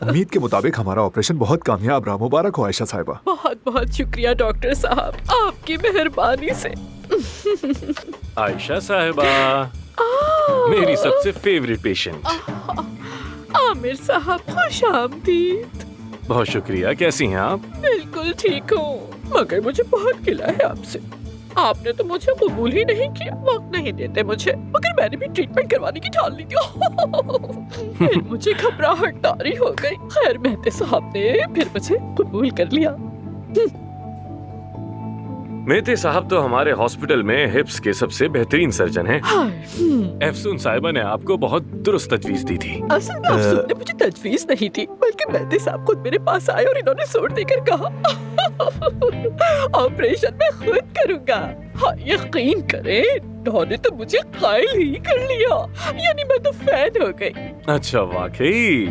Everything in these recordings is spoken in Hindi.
उम्मीद के मुताबिक हमारा ऑपरेशन बहुत कामयाब रहा। मुबारक हो आयशा साहिबा। बहुत बहुत शुक्रिया डॉक्टर साहब, आपकी मेहरबानी से। आयशा साहिबा, मेरी सबसे फेवरेट पेशेंट। आमिर साहब, खुश आमदीद। बहुत शुक्रिया। कैसी हैं आप? बिल्कुल ठीक हूँ, मगर मुझे बहुत गिला है आपसे। आपने तो मुझे कबूल ही नहीं किया, वक्त नहीं देते मुझे, मगर मैंने भी ट्रीटमेंट करवाने की ठान ली थी। फिर मुझे घबराहट तारी हो गई। खैर मेहते साहब ने फिर मुझे कबूल कर लिया। मेहते साहब तो हमारे हॉस्पिटल में हिप्स के सबसे बेहतरीन सर्जन हैं। अफसून साहिबा ने आपको बहुत दुरुस्त तजवीज दी थी। असल में अफसून ने मुझे तजवीज नहीं दी, बल्कि मेहते साहब खुद मेरे पास आए और इन्होंने जोर देकर कहा ऑपरेशन मैं खुद करूंगा। हाँ, यकीन करें, इन्होंने तो मुझे कायल ही कर लिया, यानी मैं तो फैन हो गई। अच्छा, वाकई?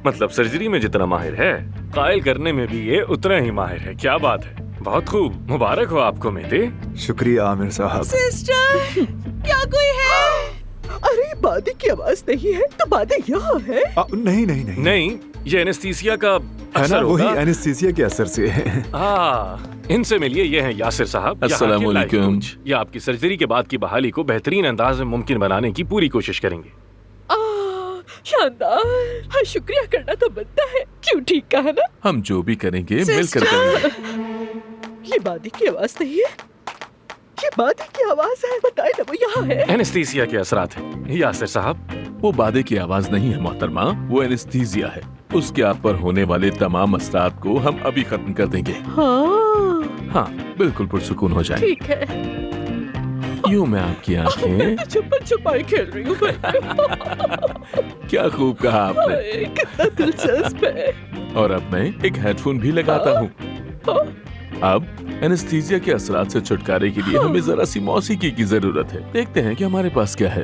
मतलब सर्जरी में जितना माहिर है, कायल करने में भी ये उतना ही माहिर है। क्या बात है, बहुत खूब। मुबारक हो आपको मेहते। शुक्रिया आमिर साहब। सिस्टर, क्या कोई है? अरे बादी की आवाज नहीं है तो बादी यहाँ है। नहीं नहीं नहीं नहीं, ये एनेस्थीसिया का है ना, असर वही होगा। एनेस्थीसिया के असर से है। इनसे मिलिए, ये हैं यासिर साहब। अस्सलाम वालेकुम। ये आपकी सर्जरी के बाद की बहाली को बेहतरीन अंदाज में मुमकिन बनाने की पूरी कोशिश करेंगे। शानदार। हाँ, शुक्रिया करना तो बनता है। क्यों, ठीक कहा ना? हम जो भी करेंगे मिलकर करेंगे। ये बादी की आवाज नहीं है, ये बादी की आवाज है। बताए ना, वो यहाँ है। एनेस्थीसिया के असरात हैं यासिर साहब। वो बादे की आवाज नहीं है मोहतरमा, वो एनेस्थीसिया है। उसके आप पर होने वाले तमाम असरात को हम अभी खत्म कर देंगे। हाँ, बिल्कुल पुरसुकून हो जाए। ठीक है। यूं मैं आपकी आंखें छुपन छुपाई खेल रही हूँ। क्या खूब कहा आपने। कितना दिलचस्प है। और अब मैं एक हेडफोन भी लगाता हूँ। अब एनेस्थीसिया के असरात से छुटकारे के लिए हमें जरा सी मौसीकी की जरूरत है। देखते हैं कि हमारे पास क्या है।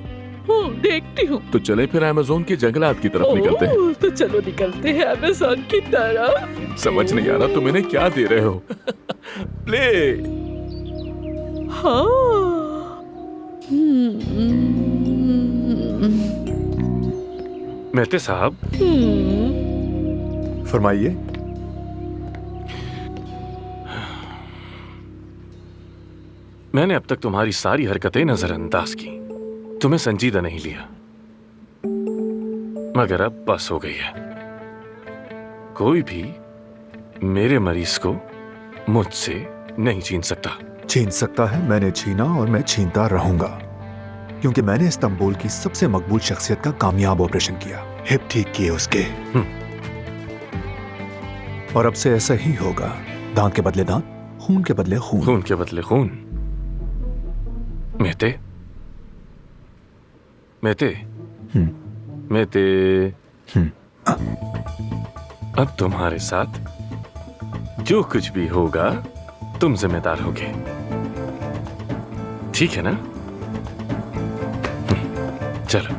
देखती हूँ। तो चले फिर अमेज़न के जंगलात की तरफ निकलते हैं। तो चलो निकलते हैं अमेज़न की तरफ। समझ नहीं आ रहा तुम इन्हें क्या दे रहे हो। प्ले। हाँ। मेहते साहब, फरमाइए। मैंने अब तक तुम्हारी सारी हरकतें नजरअंदाज की, तुम्हें संजीदा नहीं लिया, मगर अब बस हो गई है। कोई भी मेरे मरीज को मुझसे नहीं छीन सकता। छीन सकता है, मैंने छीना और मैं छीनता रहूंगा, क्योंकि मैंने इस्तांबुल की सबसे मकबूल शख्सियत का कामयाब ऑपरेशन किया। हिप ठीक किए उसके। और अब से ऐसा ही होगा। दांत के बदले दांत, खून के बदले खून। खून के बदले खून। मेहते, मेहते, मेहते, अब तुम्हारे साथ जो कुछ भी होगा तुम जिम्मेदार होगे, ठीक है ना? चलो।